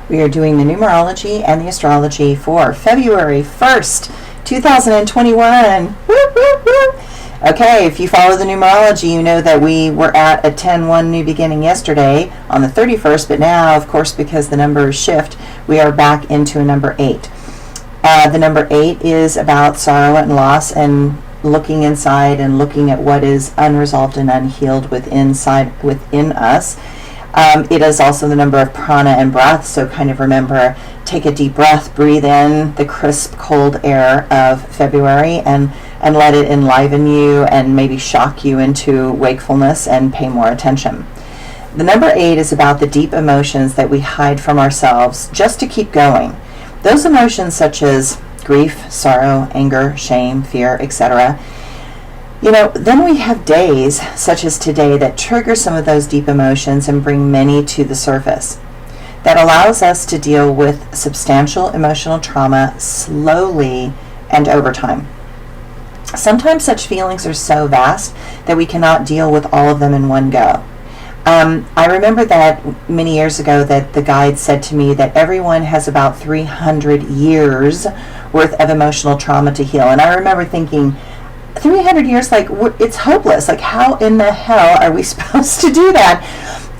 We are doing the numerology and the astrology for February 1st, 2021. Woo, woo, woo. Okay, if you follow the numerology, you know that we were at a 10-1 new beginning yesterday on the 31st, but now, of course, because the numbers shift, we are back into a number 8. The number 8 is about sorrow and loss and looking inside and looking at what is unresolved and unhealed within us. It is also the number of prana and breath, so kind of remember, take a deep breath, breathe in the crisp, cold air of February and let it enliven you and maybe shock you into wakefulness and pay more attention. The number 8 is about the deep emotions that we hide from ourselves just to keep going. Those emotions such as grief, sorrow, anger, shame, fear, etc. Then we have days such as today that trigger some of those deep emotions and bring many to the surface. That allows us to deal with substantial emotional trauma slowly and over time. Sometimes such feelings are so vast that we cannot deal with all of them in one go. I remember that many years ago that the guide said to me that everyone has about 300 years worth of emotional trauma to heal. And I remember thinking, 300 years, it's hopeless. How in the hell are we supposed to do that?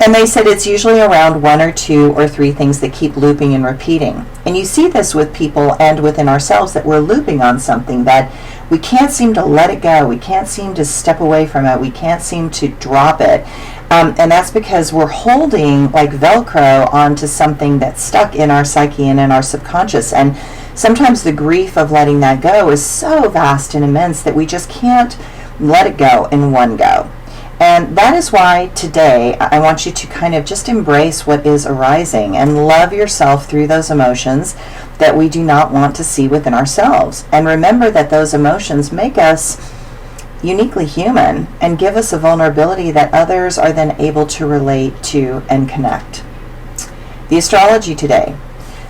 And they said it's usually around 1 or 2 or 3 things that keep looping and repeating. And you see this with people and within ourselves, that we're looping on something that we can't seem to let it go. We can't seem to step away from it. We can't seem to drop it. And that's because we're holding like Velcro onto something that's stuck in our psyche and in our subconscious. And sometimes the grief of letting that go is so vast and immense that we just can't let it go in one go. And that is why today I want you to kind of just embrace what is arising and love yourself through those emotions that we do not want to see within ourselves. And remember that those emotions make us uniquely human and give us a vulnerability that others are then able to relate to and connect. The astrology today.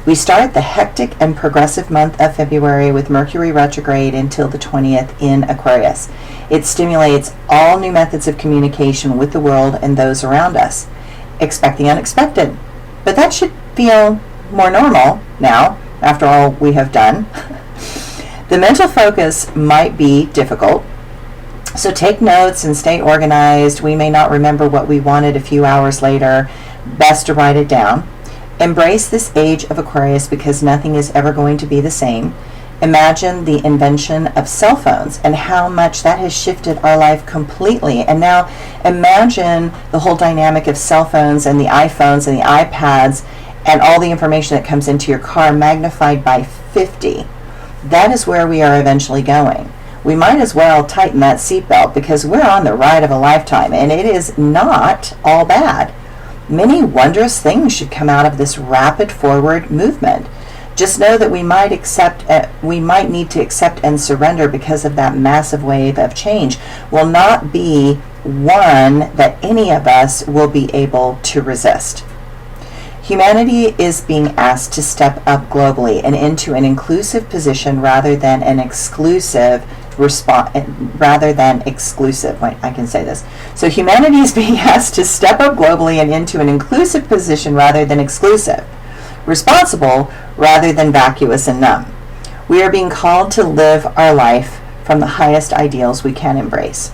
We start the hectic and progressive month of February with Mercury retrograde until the 20th in Aquarius. It stimulates all new methods of communication with the world and those around us. Expect the unexpected. But that should feel more normal now, after all we have done. The mental focus might be difficult, so take notes and stay organized. We may not remember what we wanted a few hours later. Best to write it down. Embrace this age of Aquarius because nothing is ever going to be the same. Imagine the invention of cell phones and how much that has shifted our life completely. And now imagine the whole dynamic of cell phones and the iPhones and the iPads and all the information that comes into your car magnified by 50. That is where we are eventually going. We might as well tighten that seatbelt because we're on the ride of a lifetime, and it is not all bad. Many wondrous things should come out of this rapid forward movement. Just know that we might need to accept and surrender because of that massive wave of change will not be one that any of us will be able to resist. Humanity is being asked to step up globally and into an inclusive position rather than an exclusive So humanity is being asked to step up globally and into an inclusive position rather than exclusive. Responsible rather than vacuous and numb. We are being called to live our life from the highest ideals we can embrace.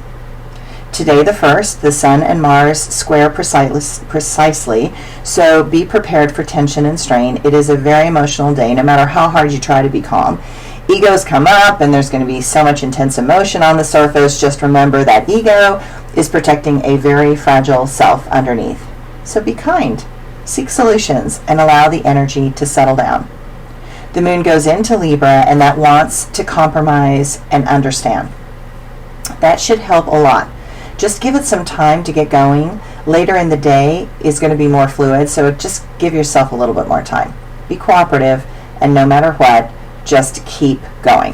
Today, the 1st, the Sun and Mars square precisely, so be prepared for tension and strain. It is a very emotional day, no matter how hard you try to be calm. Egos come up, and there's going to be so much intense emotion on the surface. Just remember that ego is protecting a very fragile self underneath. So be kind, seek solutions, and allow the energy to settle down. The moon goes into Libra, and that wants to compromise and understand. That should help a lot. Just give it some time to get going. Later in the day is going to be more fluid, so just give yourself a little bit more time. Be cooperative, and no matter what, just keep going.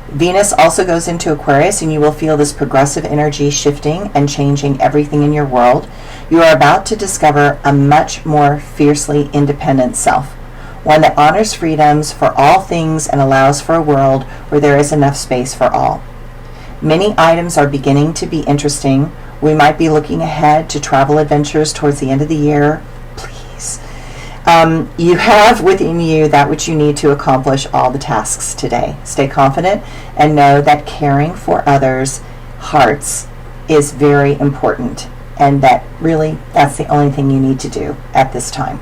Venus also goes into Aquarius, and you will feel this progressive energy shifting and changing everything in your world. You are about to discover a much more fiercely independent self, one that honors freedoms for all things and allows for a world where there is enough space for all. Many items are beginning to be interesting. We might be looking ahead to travel adventures towards the end of the year. Please. You have within you that which you need to accomplish all the tasks today. Stay confident and know that caring for others' hearts is very important, and that really that's the only thing you need to do at this time.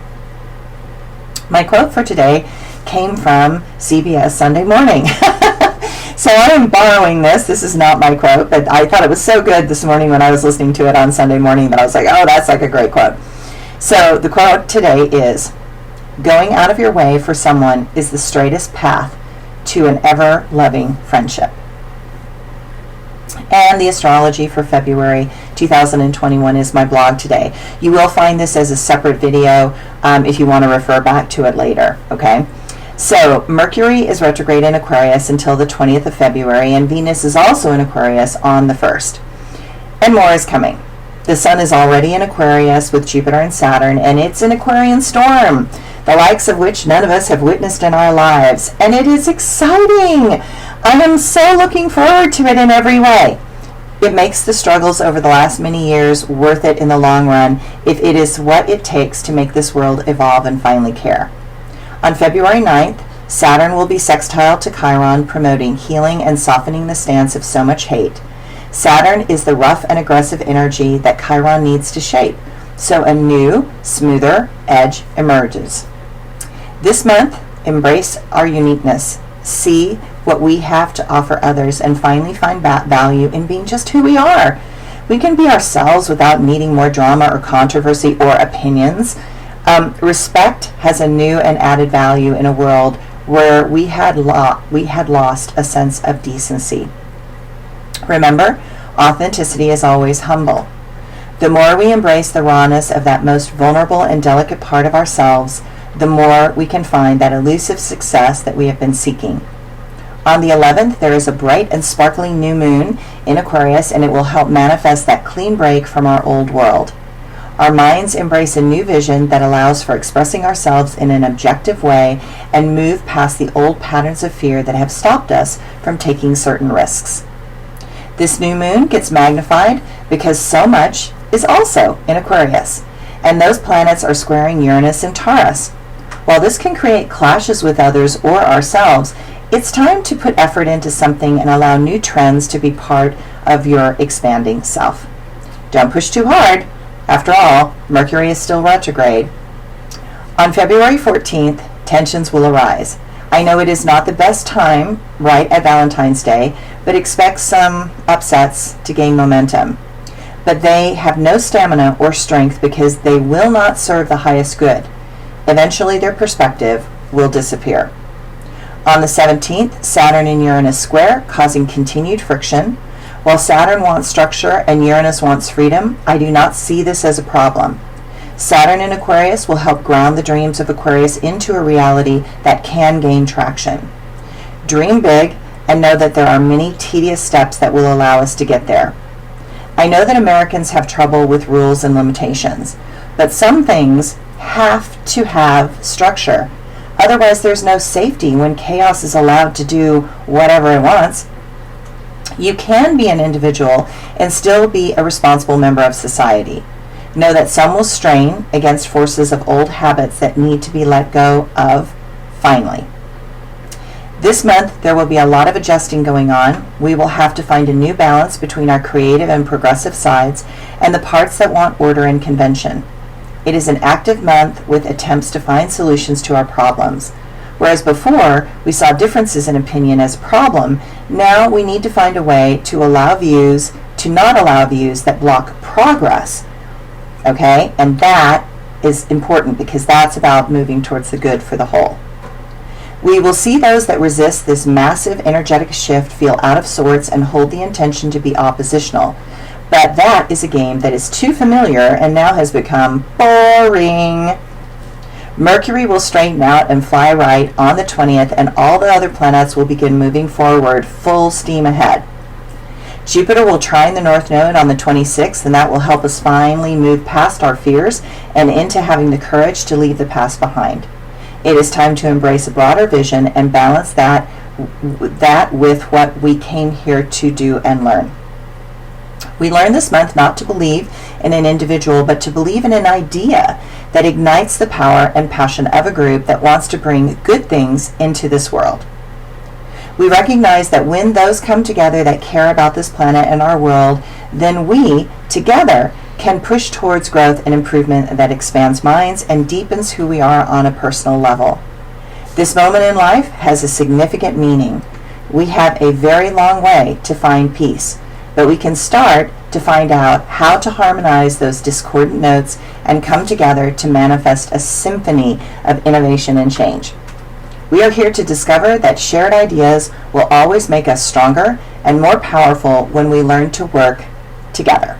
My quote for today came from CBS Sunday Morning. So I am borrowing this. This is not my quote, but I thought it was so good this morning when I was listening to it on Sunday morning that I was like, oh, that's like a great quote. So the quote today is, going out of your way for someone is the straightest path to an ever-loving friendship. And the astrology for February 2021 is my blog today. You will find this as a separate video if you want to refer back to it later, okay? So Mercury is retrograde in Aquarius until the 20th of February, and Venus is also in Aquarius on the 1st. And more is coming. The Sun is already in Aquarius with Jupiter and Saturn, and it's an Aquarian storm, the likes of which none of us have witnessed in our lives. And it is exciting. I am so looking forward to it in every way. It makes the struggles over the last many years worth it in the long run if it is what it takes to make this world evolve and finally care. On February 9th, Saturn will be sextile to Chiron, promoting healing and softening the stance of so much hate. Saturn is the rough and aggressive energy that Chiron needs to shape, so a new, smoother edge emerges. This month, embrace our uniqueness, see what we have to offer others, and finally find value in being just who we are. We can be ourselves without needing more drama or controversy or opinions. Respect has a new and added value in a world where we had lost a sense of decency. Remember, authenticity is always humble. The more we embrace the rawness of that most vulnerable and delicate part of ourselves, the more we can find that elusive success that we have been seeking. On the 11th, there is a bright and sparkling new moon in Aquarius, and it will help manifest that clean break from our old world. Our minds embrace a new vision that allows for expressing ourselves in an objective way and move past the old patterns of fear that have stopped us from taking certain risks. This new moon gets magnified because so much is also in Aquarius, and those planets are squaring Uranus and Taurus. While this can create clashes with others or ourselves, it's time to put effort into something and allow new trends to be part of your expanding self. Don't push too hard. After all, Mercury is still retrograde. On February 14th, tensions will arise. I know it is not the best time right at Valentine's Day, but expect some upsets to gain momentum. But they have no stamina or strength because they will not serve the highest good. Eventually their perspective will disappear. On the 17th, Saturn and Uranus square, causing continued friction. While Saturn wants structure and Uranus wants freedom, I do not see this as a problem. Saturn in Aquarius will help ground the dreams of Aquarius into a reality that can gain traction. Dream big and know that there are many tedious steps that will allow us to get there. I know that Americans have trouble with rules and limitations, but some things have to have structure. Otherwise, there's no safety when chaos is allowed to do whatever it wants. You can be an individual and still be a responsible member of society. Know that some will strain against forces of old habits that need to be let go of finally. This month, there will be a lot of adjusting going on. We will have to find a new balance between our creative and progressive sides and the parts that want order and convention. It is an active month with attempts to find solutions to our problems. Whereas before, we saw differences in opinion as a problem, now we need to find a way to not allow views that block progress. Okay? And that is important because that's about moving towards the good for the whole. We will see those that resist this massive energetic shift feel out of sorts and hold the intention to be oppositional. But that is a game that is too familiar and now has become boring. Mercury will straighten out and fly right on the 20th, and all the other planets will begin moving forward full steam ahead. Jupiter will trine the North Node on the 26th, and that will help us finally move past our fears and into having the courage to leave the past behind. It is time to embrace a broader vision and balance that with what we came here to do and learn. We learn this month not to believe in an individual, but to believe in an idea that ignites the power and passion of a group that wants to bring good things into this world. We recognize that when those come together that care about this planet and our world, then we, together, can push towards growth and improvement that expands minds and deepens who we are on a personal level. This moment in life has a significant meaning. We have a very long way to find peace, but we can start to find out how to harmonize those discordant notes and come together to manifest a symphony of innovation and change. We are here to discover that shared ideas will always make us stronger and more powerful when we learn to work together.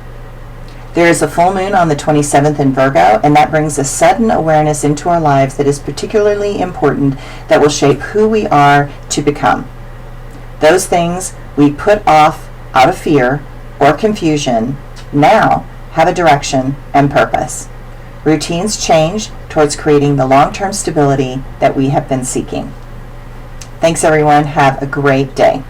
There is a full moon on the 27th in Virgo, and that brings a sudden awareness into our lives that is particularly important, that will shape who we are to become. Those things we put off out of fear or confusion now have a direction and purpose. Routines change towards creating the long-term stability that we have been seeking. Thanks, everyone. Have a great day.